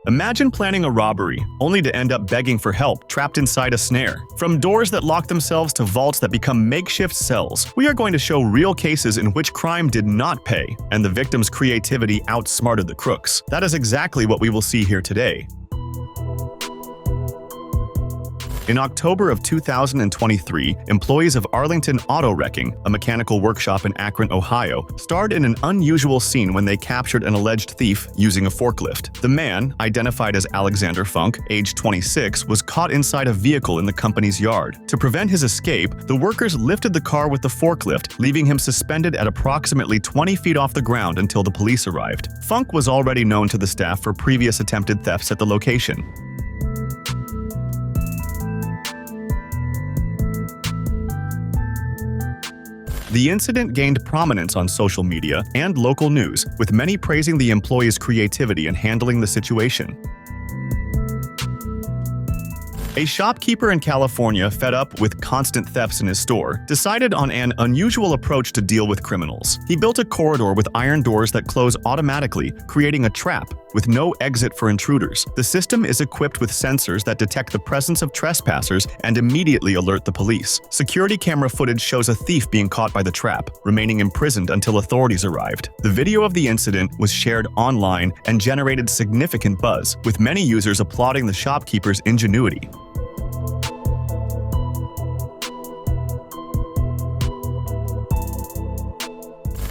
Imagine planning a robbery, only to end up begging for help, trapped inside a snare. From doors that lock themselves to vaults that become makeshift cells, we are going to show real cases in which crime did not pay, and the victim's creativity outsmarted the crooks. That is exactly what we will see here today. In October of 2023, employees of Arlington Auto Wrecking, a mechanical workshop in Akron, Ohio, starred in an unusual scene when they captured an alleged thief using a forklift. The man, identified as Alexander Funk, age 26, was caught inside a vehicle in the company's yard. To prevent his escape, the workers lifted the car with the forklift, leaving him suspended at approximately 20 feet off the ground until the police arrived. Funk was already known to the staff for previous attempted thefts at the location. The incident gained prominence on social media and local news, with many praising the employee's creativity in handling the situation. A shopkeeper in California, fed up with constant thefts in his store, decided on an unusual approach to deal with criminals. He built a corridor with iron doors that close automatically, creating a trap with no exit for intruders. The system is equipped with sensors that detect the presence of trespassers and immediately alert the police. Security camera footage shows a thief being caught by the trap, remaining imprisoned until authorities arrived. The video of the incident was shared online and generated significant buzz, with many users applauding the shopkeeper's ingenuity.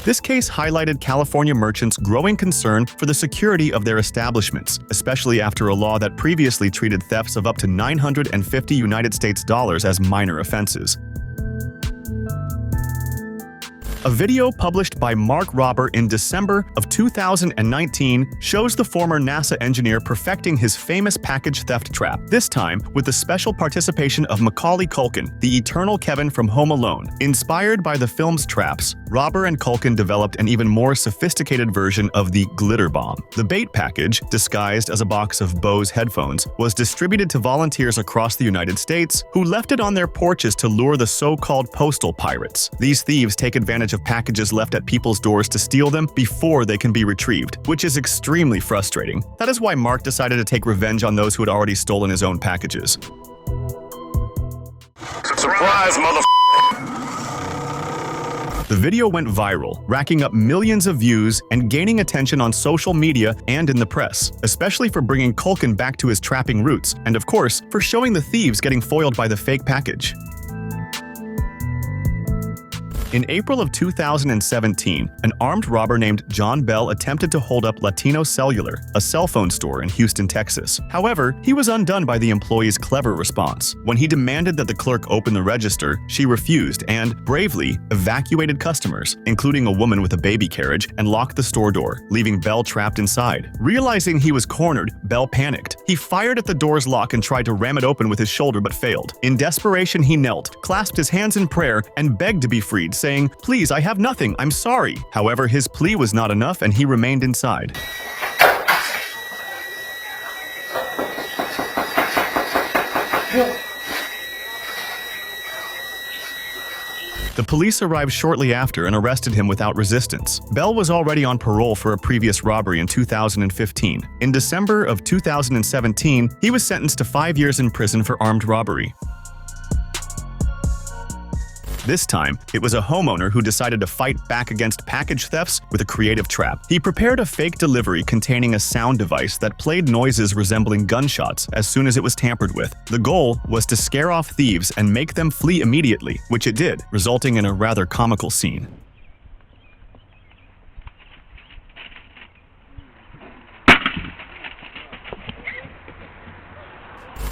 This case highlighted California merchants' growing concern for the security of their establishments, especially after a law that previously treated thefts of up to $950 as minor offenses. A video published by Mark Robber in December of 2019 shows the former NASA engineer perfecting his famous package theft trap, this time with the special participation of Macaulay Culkin, the eternal Kevin from Home Alone. Inspired by the film's traps, Robber and Culkin developed an even more sophisticated version of the glitter bomb. The bait package, disguised as a box of Bose headphones, was distributed to volunteers across the United States who left it on their porches to lure the so-called postal pirates. These thieves take advantage of packages left at people's doors to steal them before they can be retrieved, which is extremely frustrating. That is why Mark decided to take revenge on those who had already stolen his own packages. Surprise, mother. The video went viral, racking up millions of views and gaining attention on social media and in the press, especially for bringing Culkin back to his trapping roots, and of course, for showing the thieves getting foiled by the fake package. In April of 2017, an armed robber named John Bell attempted to hold up Latino Cellular, a cell phone store in Houston, Texas. However, he was undone by the employee's clever response. When he demanded that the clerk open the register, she refused and, bravely, evacuated customers, including a woman with a baby carriage, and locked the store door, leaving Bell trapped inside. Realizing he was cornered, Bell panicked. He fired at the door's lock and tried to ram it open with his shoulder but failed. In desperation, he knelt, clasped his hands in prayer, and begged to be freed, saying, "Please, I have nothing, I'm sorry." However, his plea was not enough and he remained inside. The police arrived shortly after and arrested him without resistance. Bell was already on parole for a previous robbery in 2015. In December of 2017, he was sentenced to 5 years in prison for armed robbery. This time, it was a homeowner who decided to fight back against package thefts with a creative trap. He prepared a fake delivery containing a sound device that played noises resembling gunshots as soon as it was tampered with. The goal was to scare off thieves and make them flee immediately, which it did, resulting in a rather comical scene.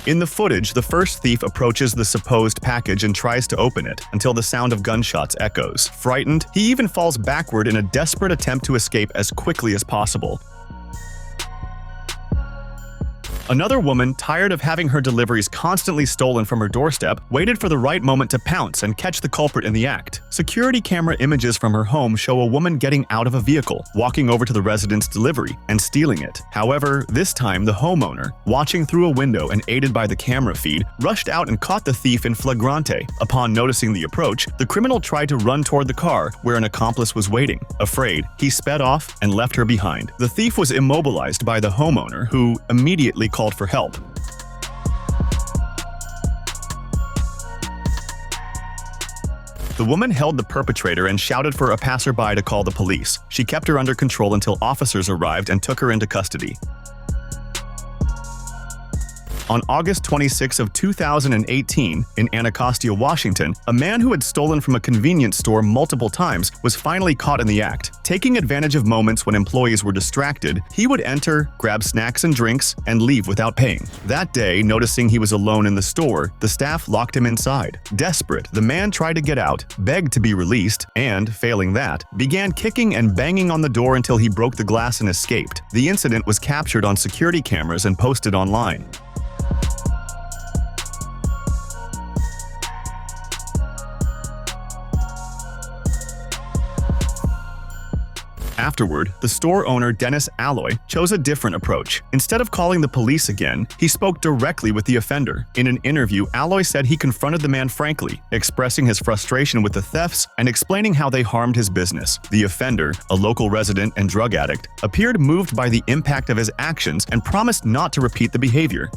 In the footage, the first thief approaches the supposed package and tries to open it until the sound of gunshots echoes. Frightened, he even falls backward in a desperate attempt to escape as quickly as possible. Another woman, tired of having her deliveries constantly stolen from her doorstep, waited for the right moment to pounce and catch the culprit in the act. Security camera images from her home show a woman getting out of a vehicle, walking over to the resident's delivery, and stealing it. However, this time the homeowner, watching through a window and aided by the camera feed, rushed out and caught the thief in flagrante. Upon noticing the approach, the criminal tried to run toward the car where an accomplice was waiting. Afraid, he sped off and left her behind. The thief was immobilized by the homeowner, who immediately called for help. The woman held the perpetrator and shouted for a passerby to call the police. She kept her under control until officers arrived and took her into custody. On August 26 of 2018, in Anacostia, Washington, a man who had stolen from a convenience store multiple times was finally caught in the act. Taking advantage of moments when employees were distracted, he would enter, grab snacks and drinks, and leave without paying. That day, noticing he was alone in the store, the staff locked him inside. Desperate, the man tried to get out, begged to be released, and, failing that, began kicking and banging on the door until he broke the glass and escaped. The incident was captured on security cameras and posted online. Afterward, the store owner Dennis Alloy chose a different approach. Instead of calling the police again, he spoke directly with the offender. In an interview, Alloy said he confronted the man frankly, expressing his frustration with the thefts and explaining how they harmed his business. The offender, a local resident and drug addict, appeared moved by the impact of his actions and promised not to repeat the behavior.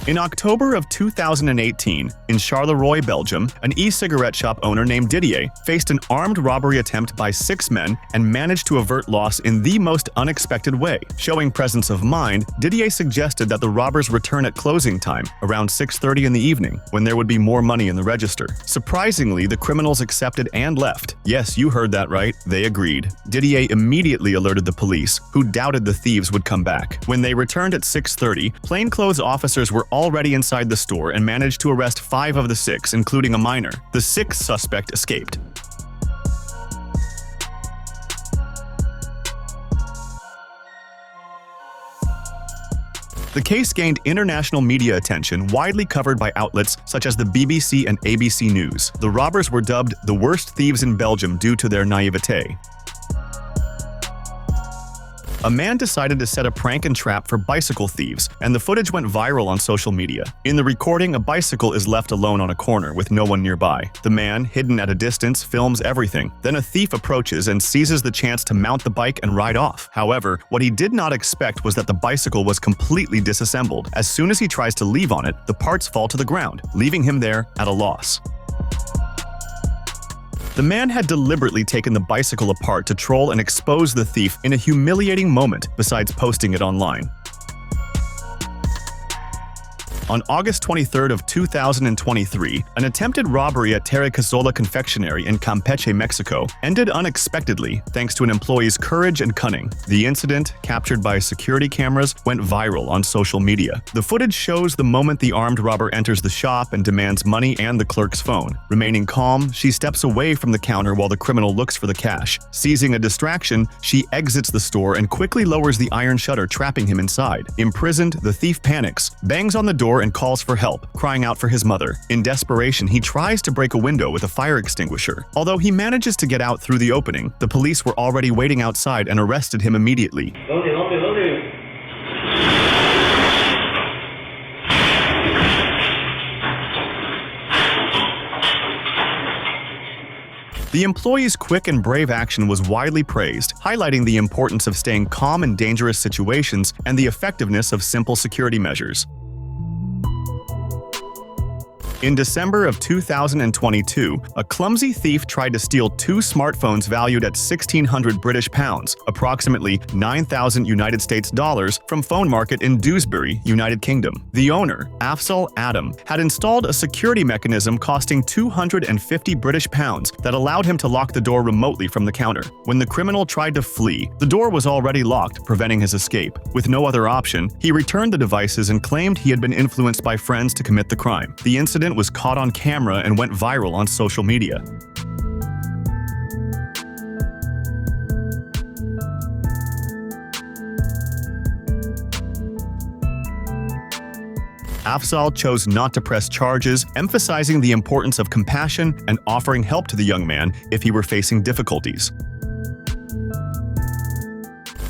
In October of 2018, in Charleroi, Belgium, an e-cigarette shop owner named Didier faced an armed robbery attempt by 6 men and managed to avert loss in the most unexpected way. Showing presence of mind, Didier suggested that the robbers return at closing time, around 6:30 in the evening, when there would be more money in the register. Surprisingly, the criminals accepted and left. Yes, you heard that right, they agreed. Didier immediately alerted the police, who doubted the thieves would come back. When they returned at 6:30, plainclothes officers were already inside the store and managed to arrest 5 of the 6, including a minor. The 6th suspect escaped. The case gained international media attention, widely covered by outlets such as the BBC and ABC News. The robbers were dubbed the worst thieves in Belgium due to their naivete. A man decided to set a prank and trap for bicycle thieves, and the footage went viral on social media. In the recording, a bicycle is left alone on a corner with no one nearby. The man, hidden at a distance, films everything. Then a thief approaches and seizes the chance to mount the bike and ride off. However, what he did not expect was that the bicycle was completely disassembled. As soon as he tries to leave on it, the parts fall to the ground, leaving him there at a loss. The man had deliberately taken the bicycle apart to troll and expose the thief in a humiliating moment, besides posting it online. On August 23 of 2023, an attempted robbery at Terra Cazola Confectionery in Campeche, Mexico, ended unexpectedly thanks to an employee's courage and cunning. The incident, captured by security cameras, went viral on social media. The footage shows the moment the armed robber enters the shop and demands money and the clerk's phone. Remaining calm, she steps away from the counter while the criminal looks for the cash. Seizing a distraction, she exits the store and quickly lowers the iron shutter, trapping him inside. Imprisoned, the thief panics, bangs on the door and calls for help, crying out for his mother. In desperation, he tries to break a window with a fire extinguisher. Although he manages to get out through the opening, the police were already waiting outside and arrested him immediately. The employee's quick and brave action was widely praised, highlighting the importance of staying calm in dangerous situations and the effectiveness of simple security measures. In December of 2022, a clumsy thief tried to steal 2 smartphones valued at 1,600 British pounds, approximately 9,000 United States dollars, from Phone Market in Dewsbury, United Kingdom. The owner, Afzal Adam, had installed a security mechanism costing 250 British pounds that allowed him to lock the door remotely from the counter. When the criminal tried to flee, the door was already locked, preventing his escape. With no other option, he returned the devices and claimed he had been influenced by friends to commit the crime. The incident was caught on camera and went viral on social media. Afzal chose not to press charges, emphasizing the importance of compassion and offering help to the young man if he were facing difficulties.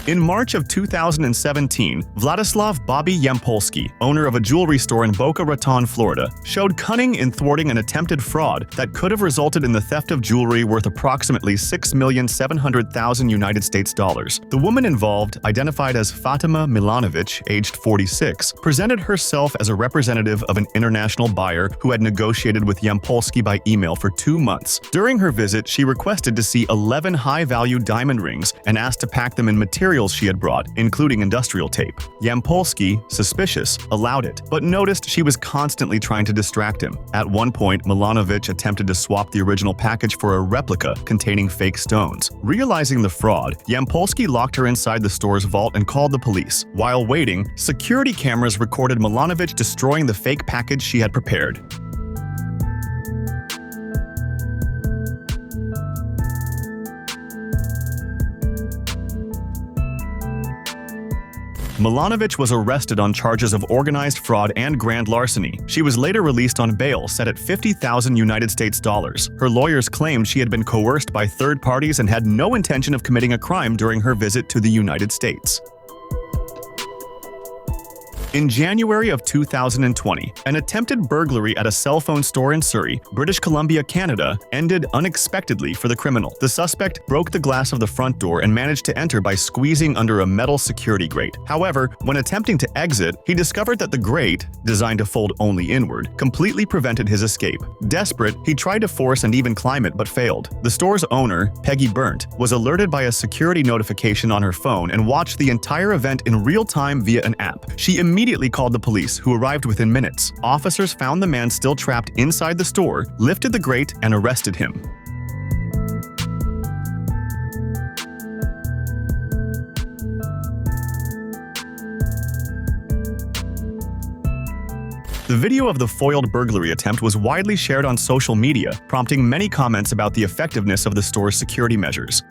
In March of 2017, Vladislav Bobby Yampolsky, owner of a jewelry store in Boca Raton, Florida, showed cunning in thwarting an attempted fraud that could have resulted in the theft of jewelry worth approximately $6,700,000 United States dollars. The woman involved, identified as Fatima Milanovic, aged 46, presented herself as a representative of an international buyer who had negotiated with Yampolsky by email for 2 months. During her visit, she requested to see 11 high-value diamond rings and asked to pack them in materials she had brought, including industrial tape. Yampolsky, suspicious, allowed it, but noticed she was constantly trying to distract him. At one point, Milanovic attempted to swap the original package for a replica containing fake stones. Realizing the fraud, Yampolsky locked her inside the store's vault and called the police. While waiting, security cameras recorded Milanovic destroying the fake package she had prepared. Milanovic was arrested on charges of organized fraud and grand larceny. She was later released on bail set at $50,000 United States dollars. Her lawyers claimed she had been coerced by third parties and had no intention of committing a crime during her visit to the United States. In January of 2020, an attempted burglary at a cell phone store in Surrey, British Columbia, Canada, ended unexpectedly for the criminal. The suspect broke the glass of the front door and managed to enter by squeezing under a metal security grate. However, when attempting to exit, he discovered that the grate, designed to fold only inward, completely prevented his escape. Desperate, he tried to force and even climb it but failed. The store's owner, Peggy Burnt, was alerted by a security notification on her phone and watched the entire event in real time via an app. She immediately called the police, who arrived within minutes. Officers found the man still trapped inside the store, lifted the grate, and arrested him. The video of the foiled burglary attempt was widely shared on social media, prompting many comments about the effectiveness of the store's security measures.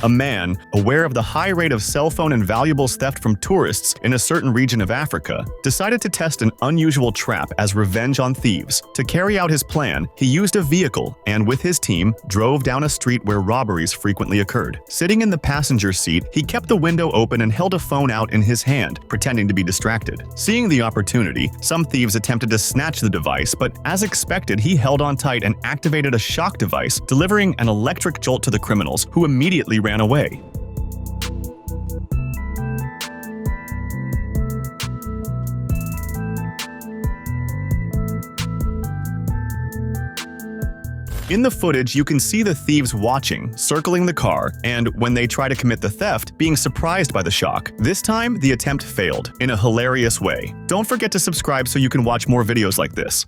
A man, aware of the high rate of cell phone and valuables theft from tourists in a certain region of Africa, decided to test an unusual trap as revenge on thieves. To carry out his plan, he used a vehicle and, with his team, drove down a street where robberies frequently occurred. Sitting in the passenger seat, he kept the window open and held a phone out in his hand, pretending to be distracted. Seeing the opportunity, some thieves attempted to snatch the device, but as expected, he held on tight and activated a shock device, delivering an electric jolt to the criminals, who immediately ran away. In the footage, you can see the thieves watching, circling the car, and when they try to commit the theft, being surprised by the shock. This time, the attempt failed, in a hilarious way. Don't forget to subscribe so you can watch more videos like this.